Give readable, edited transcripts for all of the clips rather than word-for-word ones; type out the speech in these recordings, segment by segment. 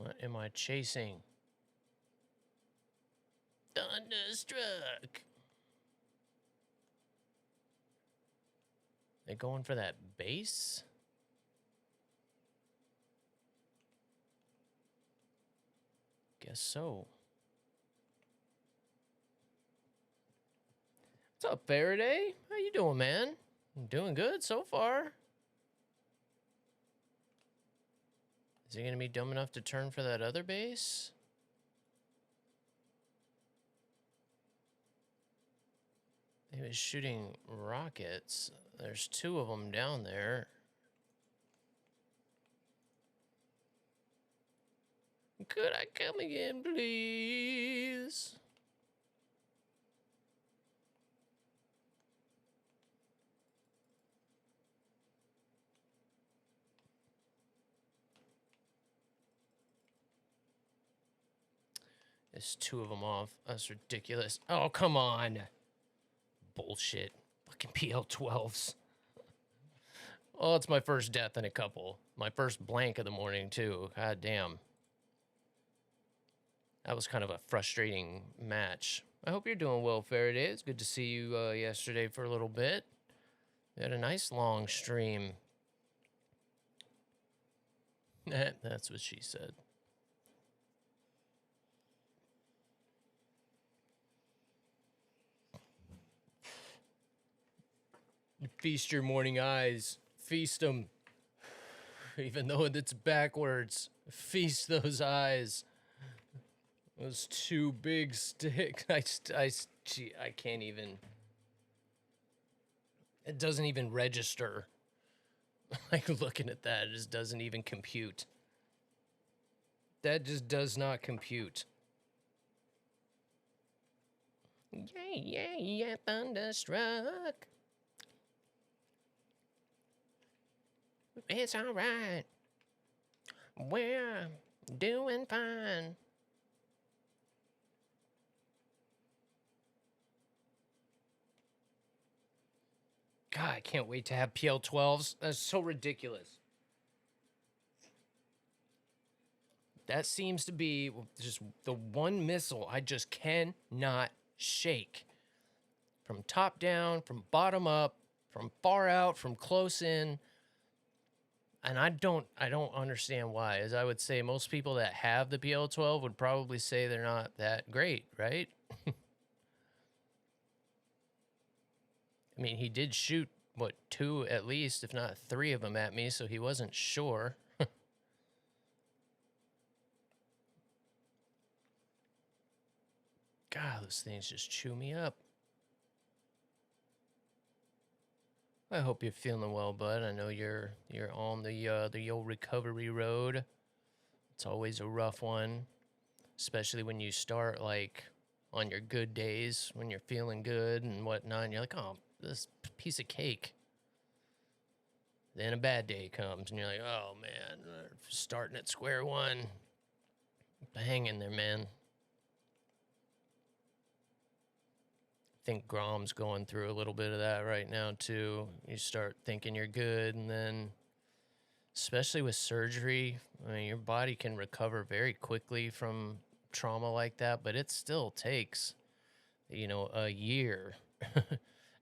What am I chasing? Thunderstruck. They going for that base? Guess so. What's up, Faraday? How you doing, man? I'm doing good so far. Is he gonna be dumb enough to turn for that other base? He was shooting rockets. There's 2 of them down there. Could I come again, please? There's 2 of them off. That's ridiculous. Oh, come on. Bullshit. Fucking PL-12s. Oh, it's my first death in a couple. My first blank of the morning, too. God damn. That was kind of a frustrating match. I hope you're doing well, Faraday. It's good to see you yesterday for a little bit. We had a nice long stream. That's what she said. Feast your morning eyes. Feast them. Even though it's backwards. Feast those eyes. Those 2 big sticks. I can't even. It doesn't even register. Like, looking at that, it just doesn't even compute. That just does not compute. Yeah, thunderstruck. It's all right. We're doing fine. God, I can't wait to have PL-12s. That's so ridiculous. That seems to be just the one missile I just cannot shake. From top down, from bottom up, from far out, from close in. And I don't understand why. As I would say, most people that have the PL-12 would probably say they're not that great, right? I mean, he did shoot, what, 2 at least, if not 3 of them at me, so he wasn't sure. God, those things just chew me up. I hope you're feeling well, bud. I know you're on the old recovery road. It's always a rough one, especially when you start, like, on your good days, when you're feeling good and whatnot, and you're like, oh, this piece of cake. Then a bad day comes, and you're like, oh, man, starting at square one. Hang in there, man. I think Grom's going through a little bit of that right now, too. You start thinking you're good, and then, especially with surgery, I mean, your body can recover very quickly from trauma like that, but it still takes, you know, a year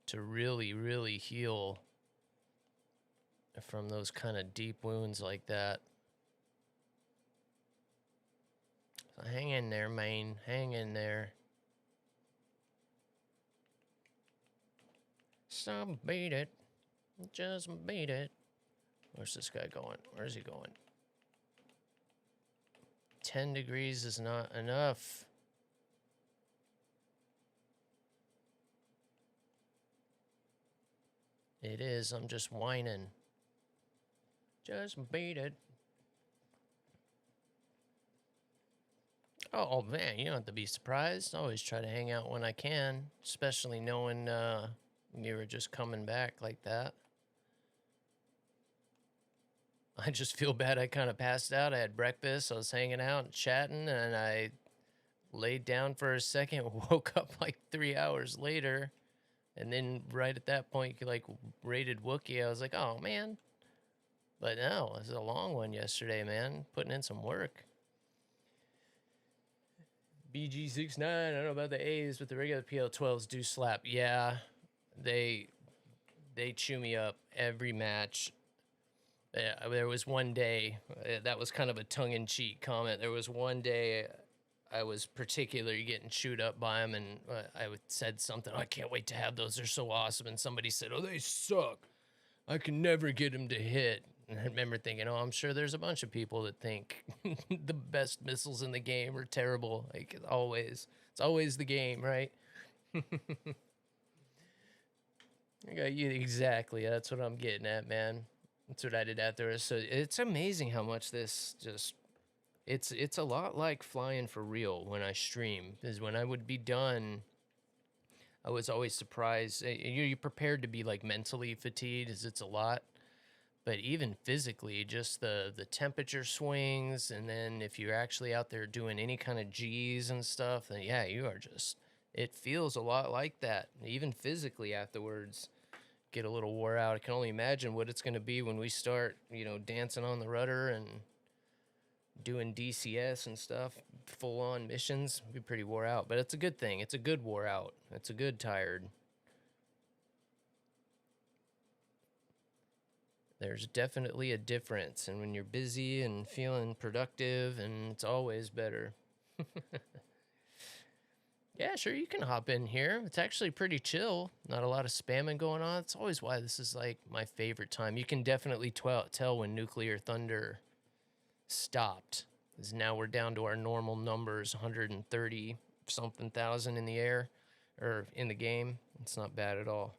to really, really heal from those kind of deep wounds like that. So hang in there, man. Hang in there. So beat it. Just beat it. Where's this guy going? Where's he going? 10 degrees is not enough. It is. I'm just whining. Just beat it. Oh, man, you don't have to be surprised. I always try to hang out when I can, especially knowing you were just coming back like that. I just feel bad I kind of passed out. I had breakfast, I was hanging out and chatting, and I laid down for a second, woke up like 3 hours later, and then right at that point, you like rated Wookiee. I was like, oh, man. But no, it was a long one yesterday, man. Putting in some work. BG69, I don't know about the A's, but the regular PL12s do slap. Yeah, they chew me up every match. Yeah, there was one day, that was kind of a tongue-in-cheek comment. There was one day I was particularly getting chewed up by them, and I said something, I can't wait to have those, they're so awesome. And somebody said, oh, they suck. I can never get them to hit. And I remember thinking, oh, I'm sure there's a bunch of people that think the best missiles in the game are terrible. Like, always. It's always the game, right? I got you exactly. That's what I'm getting at, man. That's what I did out there. So it's amazing how much this just it's a lot like flying for real when I stream. Is when I would be done, I was always surprised. You're prepared to be like mentally fatigued, as it's a lot, but even physically, just the temperature swings, and then if you're actually out there doing any kind of G's and stuff, then yeah, you are just. It feels a lot like that, even physically afterwards. Get a little wore out. I can only imagine what it's going to be when we start, dancing on the rudder and doing DCS and stuff, full on missions. Be pretty wore out, but it's a good thing. It's a good wore out. It's a good tired. There's definitely a difference, and when you're busy and feeling productive, and it's always better. Yeah, sure, you can hop in here. It's actually pretty chill. Not a lot of spamming going on. It's always why this is like my favorite time. You can definitely tell when Nuclear Thunder stopped. Because now we're down to our normal numbers, 130 something thousand in the air, or in the game. It's not bad at all.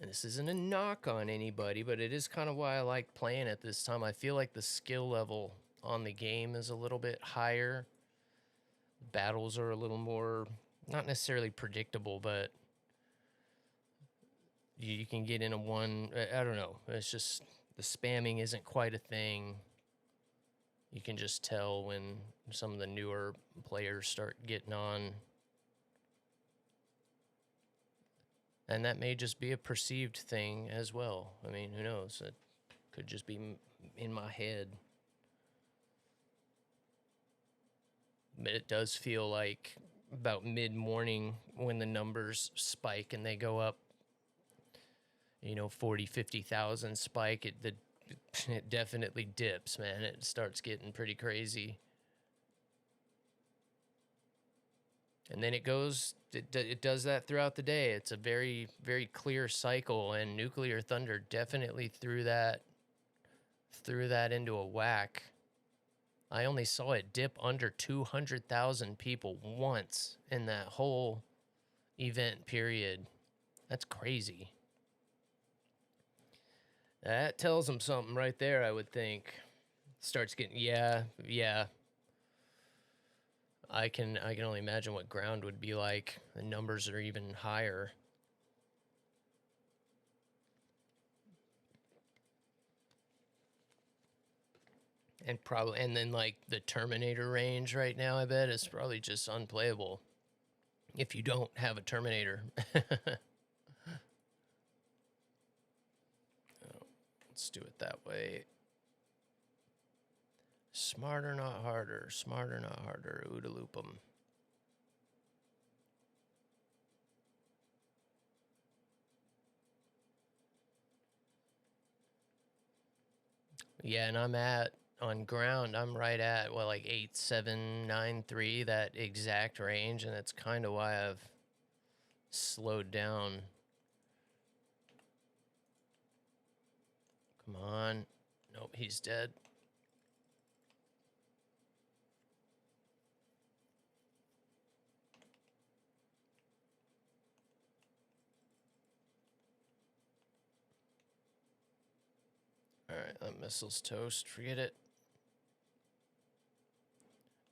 And this isn't a knock on anybody, but it is kind of why I like playing at this time. I feel like the skill level on the game is a little bit higher. Battles are a little more, not necessarily predictable, but you can get into one. I don't know. It's just the spamming isn't quite a thing. You can just tell when some of the newer players start getting on. And that may just be a perceived thing as well. I mean, who knows? It could just be in my head. But it does feel like about mid-morning when the numbers spike and they go up, 40, 50,000 spike, it definitely dips, man. It starts getting pretty crazy. And then it goes, it does that throughout the day. It's a very, very clear cycle, and Nuclear Thunder definitely threw that into a whack. I only saw it dip under 200,000 people once in that whole event period. That's crazy. That tells them something right there, I would think. Starts getting, yeah. I can only imagine what ground would be like. The numbers are even higher. And then like the Terminator range right now, I bet is probably just unplayable if you don't have a Terminator. Let's do it that way. Smarter, not harder. Smarter, not harder. OODA loop 'em. Yeah, and on ground, I'm right at, like 8793, that exact range, and that's kind of why I've slowed down. Come on. Nope, he's dead. Alright, that missile's toast. Forget it.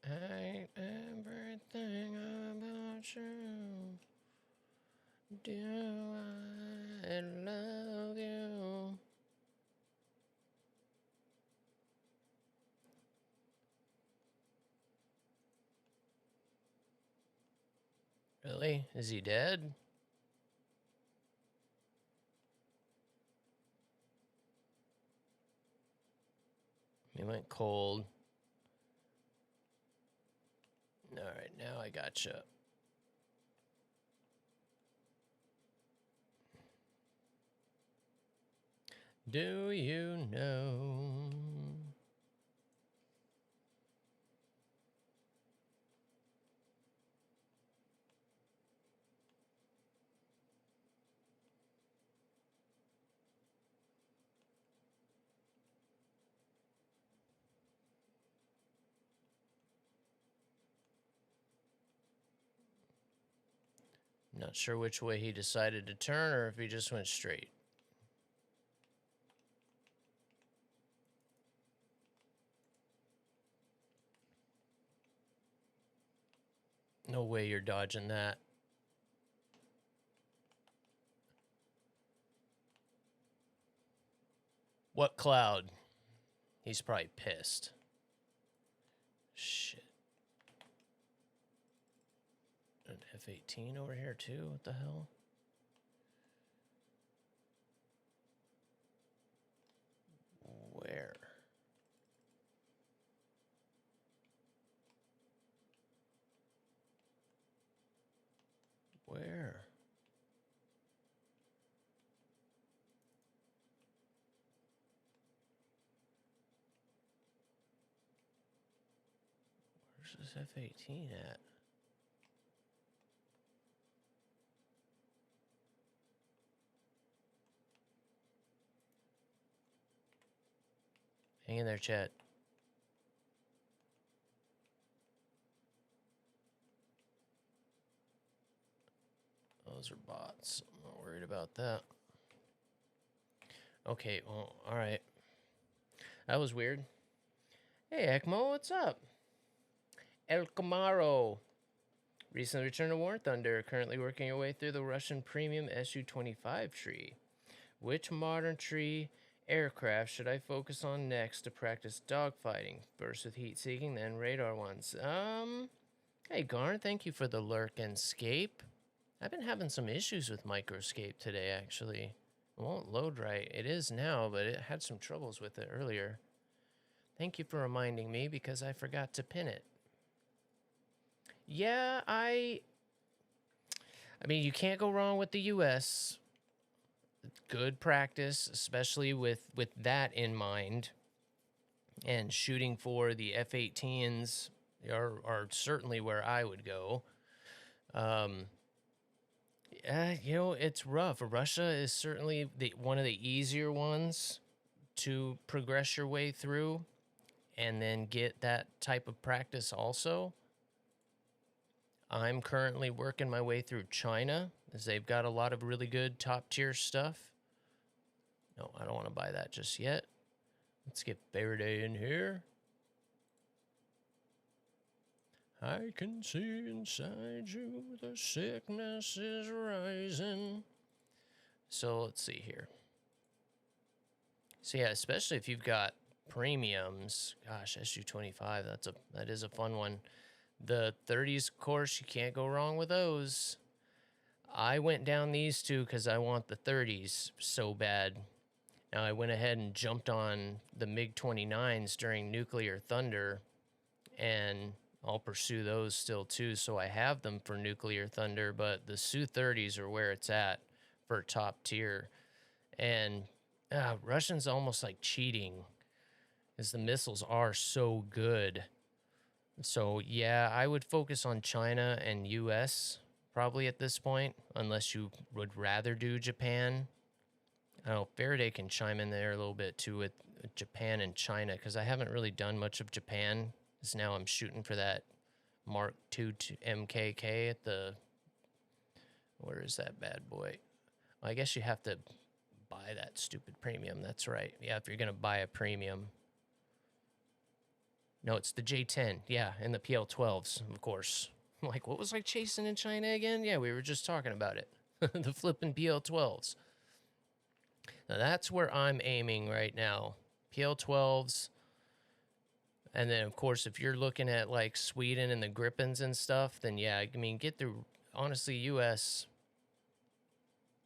I hate everything about you. Do I love you? Really? Is he dead? He went cold. All right, now I gotcha. Do you know? Not sure which way he decided to turn or if he just went straight. No way you're dodging that. What cloud? He's probably pissed. Shit. An F-18 over here too? What the hell? Where? Where? Where's this F-18 at? Hang in there, chat. Those are bots. I'm not worried about that. Okay, well, alright. That was weird. Hey, Ekmo, what's up? El Camaro. Recently returned to War Thunder. Currently working your way through the Russian premium Su-25 tree. Which modern tree aircraft should I focus on next to practice dogfighting? First with heat-seeking, then radar ones. Hey, Garn, thank you for the lurk and scape. I've been having some issues with Microscape today, actually. It won't load right. It is now, but it had some troubles with it earlier. Thank you for reminding me because I forgot to pin it. Yeah, I mean, you can't go wrong with the US. Good practice, especially with that in mind. And shooting for the F-18s are certainly where I would go. You know, it's rough. Russia is certainly one of the easier ones to progress your way through and then get that type of practice also. I'm currently working my way through China, as they've got a lot of really good top-tier stuff. No, I don't want to buy that just yet. Let's get Faraday in here. I can see inside you the sickness is rising. So let's see here. So yeah, especially if you've got premiums. Gosh, Su-25, that is a fun one. The 30s, of course, you can't go wrong with those. I went down these two because I want the 30s so bad. Now, I went ahead and jumped on the MiG-29s during Nuclear Thunder, and I'll pursue those still too, so I have them for Nuclear Thunder, but the Su-30s are where it's at for top tier. And Russians almost like cheating, because the missiles are so good. So, yeah, I would focus on China and US probably at this point, unless you would rather do Japan. I don't know, Faraday can chime in there a little bit too with Japan and China, because I haven't really done much of Japan, because now I'm shooting for that Mark II MKK at the... Where is that bad boy? Well, I guess you have to buy that stupid premium. That's right. Yeah, if you're going to buy a premium... No, it's the J10. Yeah, and the PL-12s, of course. I'm like, what was I chasing in China again? Yeah, we were just talking about it. The flipping PL-12s. Now, that's where I'm aiming right now. PL-12s. And then, of course, if you're looking at, like, Sweden and the Gripens and stuff, then, yeah, I mean, get through, honestly, U.S.,